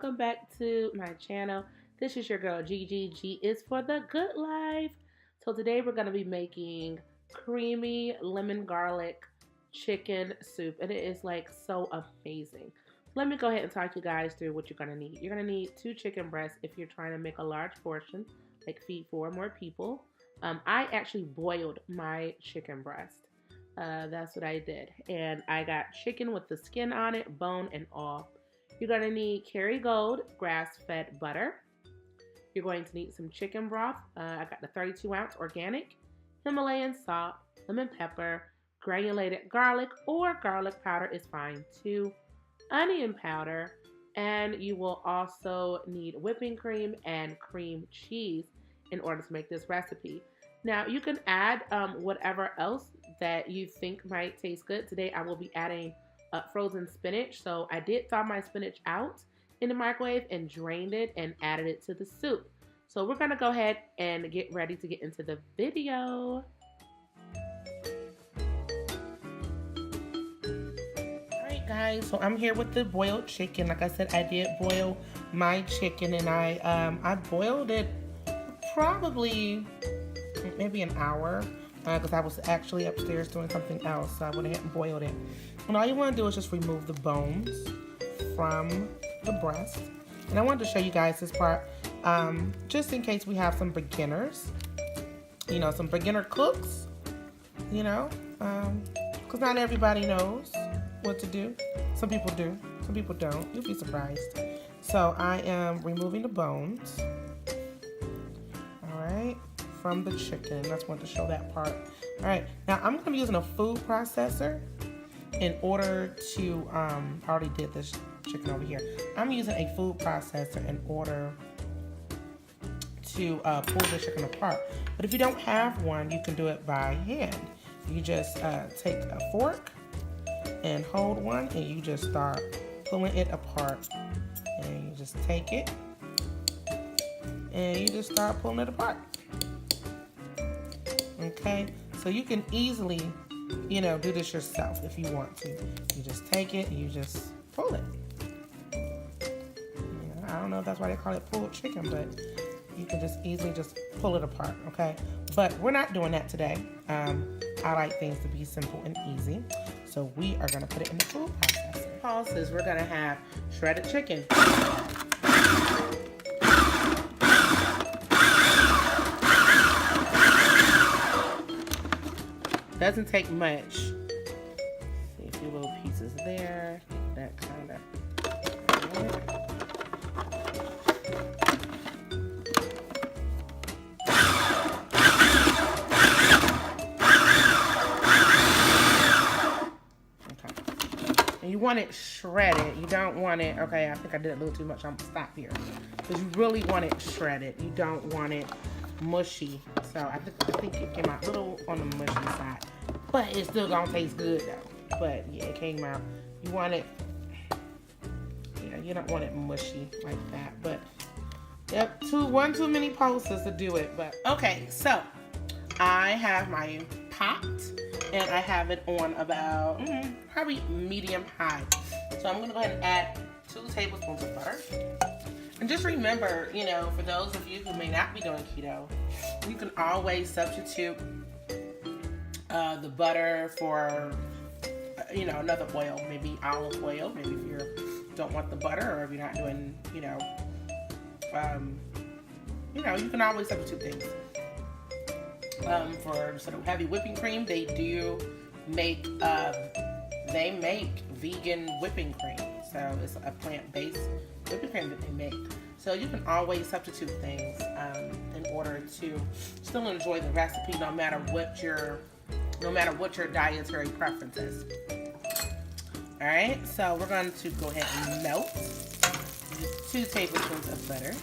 welcome back to my channel. This is your girl Gigi. G is for the good life. So today we're going to be making creamy lemon garlic chicken soup, and it is like so amazing. Let me go ahead and talk you guys through what you're going to need. You're going to need 2 chicken breasts if you're trying to make a large portion, like feed 4 more people. I actually boiled my chicken breast. That's what I did. And I got chicken with the skin on it, bone and all. You're going to need Kerrygold grass-fed butter. You're going to need some chicken broth. I got the 32-ounce organic, Himalayan salt, lemon pepper, granulated garlic or garlic powder is fine too, onion powder, and you will also need whipping cream and cream cheese in order to make this recipe. Now you can add whatever else that you think might taste good. Today I will be adding frozen spinach. So I did thaw my spinach out in the microwave and drained it and added it to the soup. So we're gonna go ahead and get ready to get into the video. Alright guys, so I'm here with the boiled chicken. Like I said, I did boil my chicken, and I boiled it probably maybe an hour because I was actually upstairs doing something else, so I went ahead and boiled it. And all you want to do is just remove the bones from the breast. And I wanted to show you guys this part just in case we have some beginners, some beginner cooks, because not everybody knows what to do. Some people do, some people don't. You'll be surprised. So I am removing the bones, all right, from the chicken. That's wanted to show that part. All right, now I'm going to be using a food processor in order to, I already did this chicken over here. I'm using a food processor in order to pull the chicken apart. But if you don't have one, you can do it by hand. You just take a fork and hold one, and you just start pulling it apart. And you just take it, and you just start pulling it apart. Okay, so you can easily, do this yourself if you want to. You just take it and you just pull it. I don't know if that's why they call it pulled chicken, but you can just easily just pull it apart, okay? But we're not doing that today. I like things to be simple and easy. So we are gonna put it in the food processor. Pulses, we're gonna have shredded chicken. Doesn't take much. See a few little pieces there. That kind of. Okay. And you want it shredded. You don't want it. Okay, I think I did a little too much. I'm gonna stop here. Because you really want it shredded. You don't want it mushy. So I think it came out a little on the mushy side, but it's still gonna taste good though. But yeah, it came out. You want it, you don't want it mushy like that. But yep, one too many pulses to do it. But okay, so I have my pot and I have it on about probably medium high. So I'm gonna go ahead and add 2 tablespoons of butter. And just remember, for those of you who may not be doing keto, you can always substitute the butter for, another oil, maybe olive oil, maybe if you don't want the butter, or if you're not doing, you can always substitute things. For sort of heavy whipping cream, they do make, vegan whipping cream. So it's a plant-based whipping cream that they make. So you can always substitute things in order to still enjoy the recipe, no matter what your dietary preference is. All right, so we're going to go ahead and melt 2 tablespoons of butter.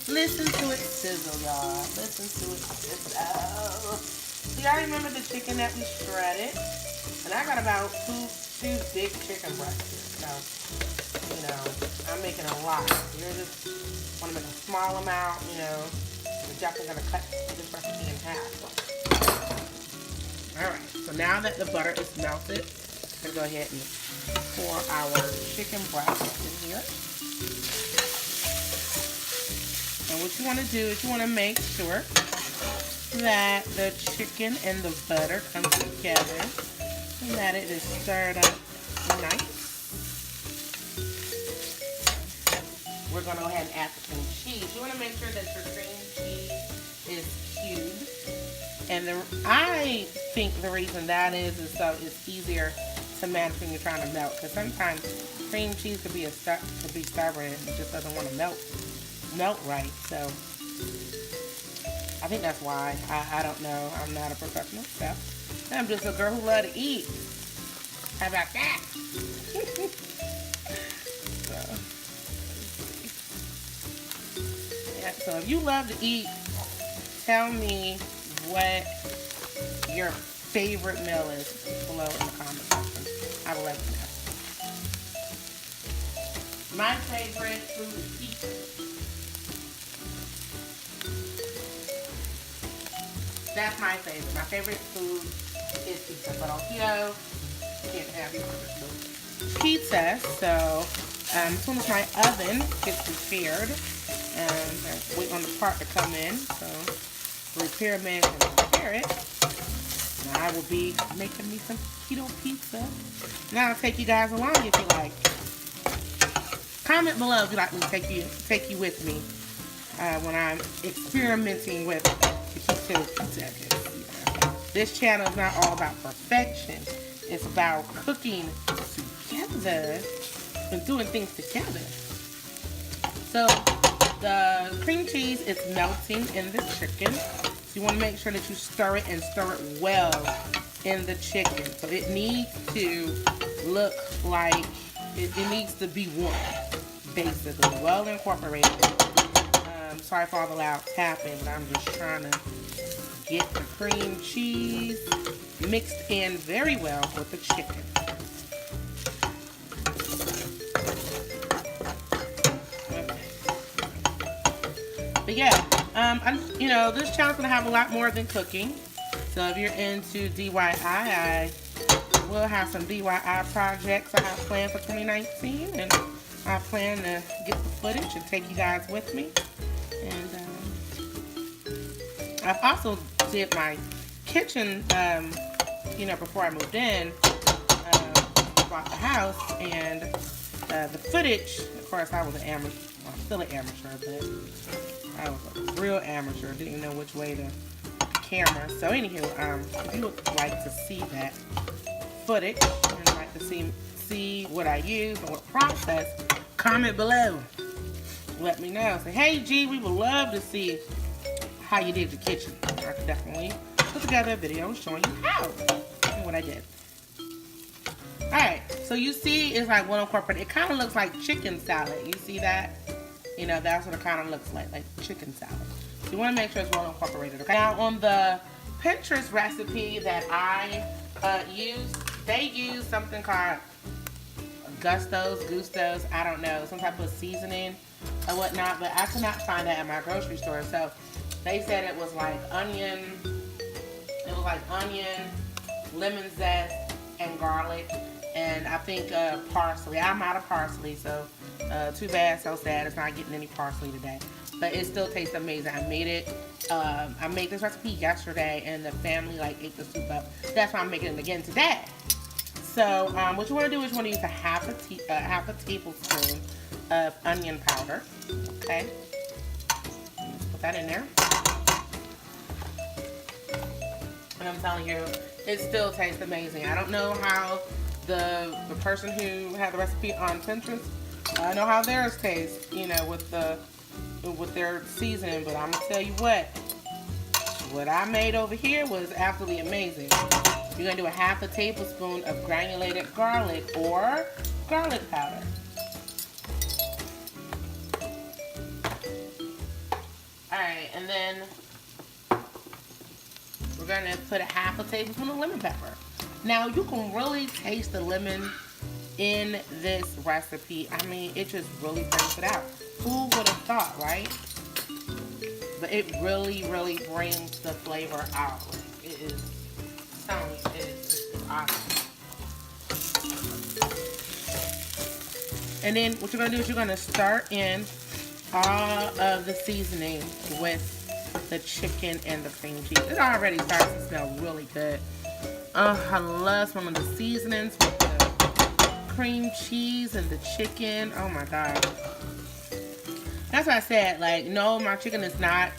Listen to it sizzle, y'all. Listen to it sizzle. So y'all remember the chicken that we shredded? And I got about two big chicken breasts here. So, I'm making a lot. You're just want to make a small amount, We're definitely going to cut this recipe in half. Alright, so now that the butter is melted, We're gonna go ahead and pour our chicken broth in here. And what you want to do is you want to make sure that the chicken and the butter come together and that it is stirred up nice. We're going to go ahead and add the cream cheese. You want to make sure that your cream cheese is cubed. And I think the reason that is so it's easier to manage when you're trying to melt. Because sometimes cream cheese could be stubborn and it just doesn't want to melt right. So I think that's why. I don't know. I'm not a professional chef. I'm just a girl who loves to eat. How about that? So if you love to eat, tell me what your favorite meal is below in the comment section. I would love to know. My favorite food is pizza. That's my favorite. My favorite food is pizza. But on keto, you can't have your favorite food. Pizza, so as soon as my oven gets prepared, I'm waiting on the part to come in, so repairman can prepare it. Now I will be making me some keto pizza. Now I'll take you guys along if you like. Comment below if you'd like me to take you with me when I'm experimenting with the keto pizza. This channel is not all about perfection. It's about cooking together and doing things together. So the cream cheese is melting in the chicken. So you want to make sure that you stir it and stir it well in the chicken. So it needs to look like it needs to be warm, basically, well incorporated. Sorry for all the loud tapping, but I'm just trying to get the cream cheese mixed in very well with the chicken. But yeah, this channel's gonna have a lot more than cooking. So if you're into DYI, I will have some DYI projects I have planned for 2019, and I plan to get the footage and take you guys with me. And I've also did my kitchen, before I moved in, bought the house, and the footage. Of course, I was an amateur. Well, I'm still an amateur, but I was a real amateur. Didn't even know which way to camera. So anywho, if you would like to see that footage and like to see what I use and what process, comment below. Let me know. Say, hey G, we would love to see how you did the kitchen. I could definitely put together a video showing you how and what I did. Alright, so you see it's like well incorporated. It kind of looks like chicken salad. You see that? That's what it kind of looks like chicken salad. So you want to make sure it's well incorporated. Okay? Now on the Pinterest recipe that I used, they use something called Gustos, I don't know, some type of seasoning or whatnot, but I could not find that at my grocery store. So they said it was like onion, lemon zest, and garlic, and I think parsley. I'm out of parsley, so too bad, so sad. It's not getting any parsley today, but it still tastes amazing. I made it. I made this recipe yesterday, and the family ate the soup up. That's why I'm making it again today. So what you want to do is you want to use a half a tablespoon of onion powder. Okay, put that in there. And I'm telling you, it still tastes amazing. I don't know how the person who had the recipe on Pinterest, I know how theirs tastes, with their seasoning, but I'm gonna tell you what I made over here was absolutely amazing. You're gonna do a half a tablespoon of granulated garlic or garlic powder. Alright, and then we're gonna put a half a tablespoon of lemon pepper. Now you can really taste the lemon in this recipe. I mean, it just really brings it out. Who would have thought, right? But it really, really brings the flavor out. It is awesome. And then what you're gonna do is you're gonna start in all of the seasoning with the chicken and the cream cheese. It already starts to smell really good. I love smelling the seasonings with the cream cheese and the chicken. Oh my God. That's why I said, like, no, my chicken is not,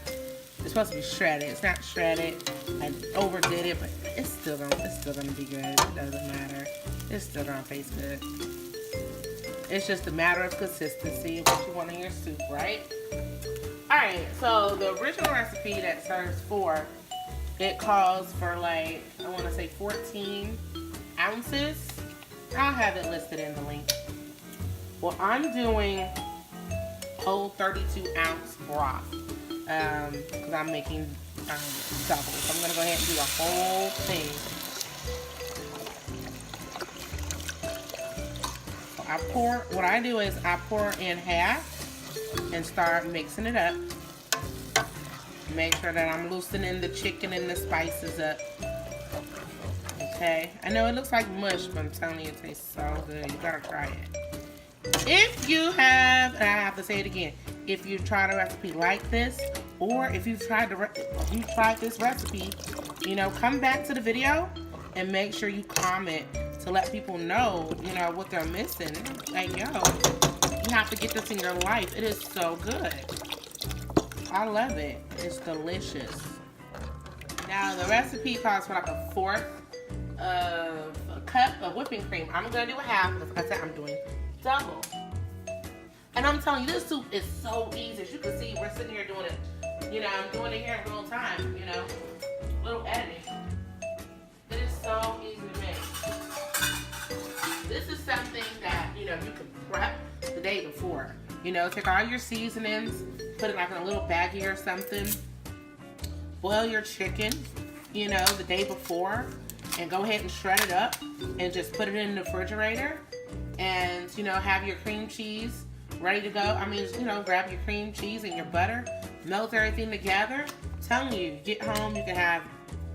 it's supposed to be shredded. It's not shredded. I overdid it, but it's still gonna be good. It doesn't matter. It's still gonna taste good. It's just a matter of consistency of what you want in your soup, right? Alright, so the original recipe that serves 4, it calls for like, I want to say 14 ounces. I'll have it listed in the link. Well, I'm doing whole 32-ounce broth because I'm making double. So I'm going to go ahead and do the whole thing. What I do is I pour in half and start mixing it up. Make sure that I'm loosening the chicken and the spices up. Okay, I know it looks like mush, but I'm telling you, it tastes so good. You gotta try it. If you have, and I have to say it again, if you tried a recipe like this, or if you've tried this recipe, you know, come back to the video and make sure you comment to let people know, you know, what they're missing. Like, yo, you have to get this in your life. It is so good. I love it. It's delicious. Now, the recipe calls for like a 1/4 of a cup of whipping cream. I'm going to do a half because, like I said, I'm doing double. And I'm telling you, this soup is so easy. As you can see, we're sitting here doing it. You know, I'm doing it here in real time, you know. Little editing. It is so easy to make. This is something that, you know, you can prep the day before. You know, take all your seasonings, put it like in a little baggie or something. Boil your chicken, you know, the day before. And go ahead and shred it up. And just put it in the refrigerator. And, you know, have your cream cheese ready to go. I mean, you know, grab your cream cheese and your butter. Melt everything together. I'm telling you, get home, you can have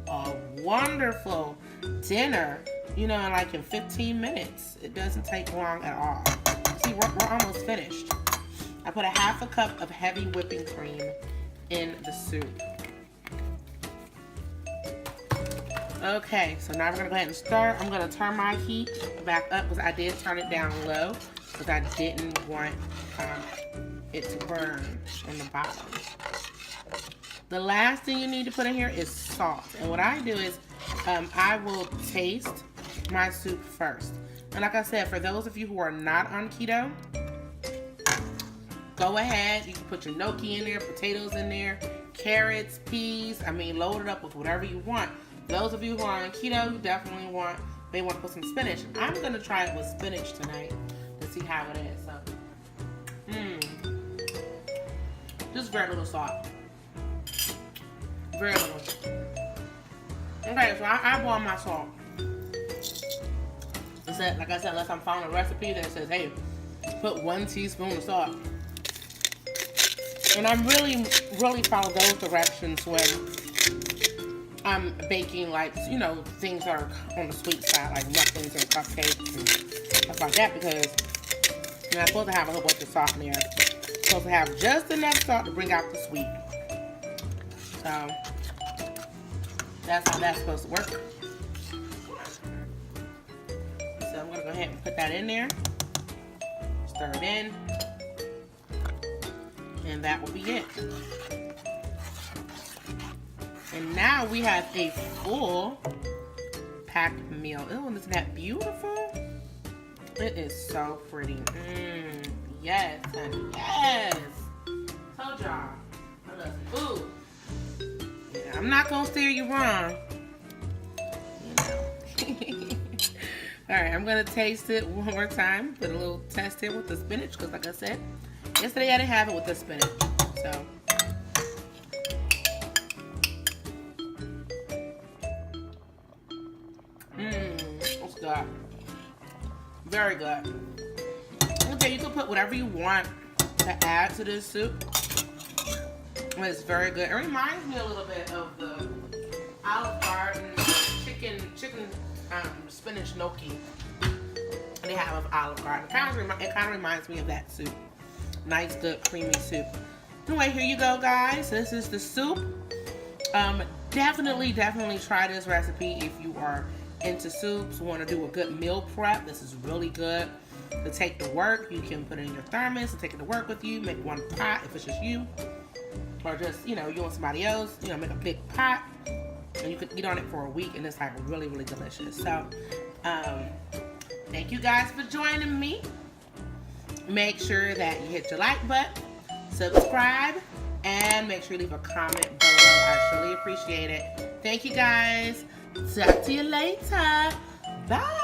a wonderful dinner, you know, like in 15 minutes. It doesn't take long at all. See, we're almost finished. I put a 1/2 cup of heavy whipping cream in the soup. Okay, so now we're gonna go ahead and start. I'm gonna turn my heat back up because I did turn it down low because I didn't want it to burn in the bottom. The last thing you need to put in here is salt. And what I do is I will taste my soup first. And like I said, for those of you who are not on keto, go ahead. You can put your gnocchi in there, potatoes in there, carrots, peas. I mean, load it up with whatever you want. Those of you who are on keto, you definitely may want to put some spinach. I'm going to try it with spinach tonight to see how it is. So, just very little salt. Very little. Okay, so I boil my salt. Like I said, unless I'm following a recipe that says, hey, put 1 teaspoon of salt. And I really follow those directions when I'm baking, like, you know, things that are on the sweet side, like muffins and cupcakes and stuff like that, because you're not supposed to have a whole bunch of salt in there. You're supposed to have just enough salt to bring out the sweet. So that's how that's supposed to work. So I'm gonna go ahead and put that in there, stir it in, and that will be it. And now we have a full packed meal. Oh, isn't that beautiful? It is so pretty. Yes, honey, yes. Told y'all, I love food. Yeah, I'm not gonna steer you wrong. You know. All right, I'm gonna taste it one more time. Put a little test here with the spinach, because like I said, yesterday I didn't have it with the spinach. So. It's good. Very good. Okay, you can put whatever you want to add to this soup. It's very good. It reminds me a little bit of the Olive Garden chicken spinach gnocchi. they have Olive Garden. It kind of reminds me of that soup. Nice, good, creamy soup. Anyway, here you go, guys. This is the soup. Definitely try this recipe if you are into soups, want to do a good meal prep. This is really good to take to work. You can put it in your thermos and take it to work with you. Make one pot if it's just you, or just, you know, you and somebody else, you know, make a big pot and you can eat on it for a week, and it's like really delicious. So thank you guys for joining me. Make sure that you hit your like button, subscribe, and make sure you leave a comment below. I surely appreciate it. Thank you guys. Talk to you later. Bye.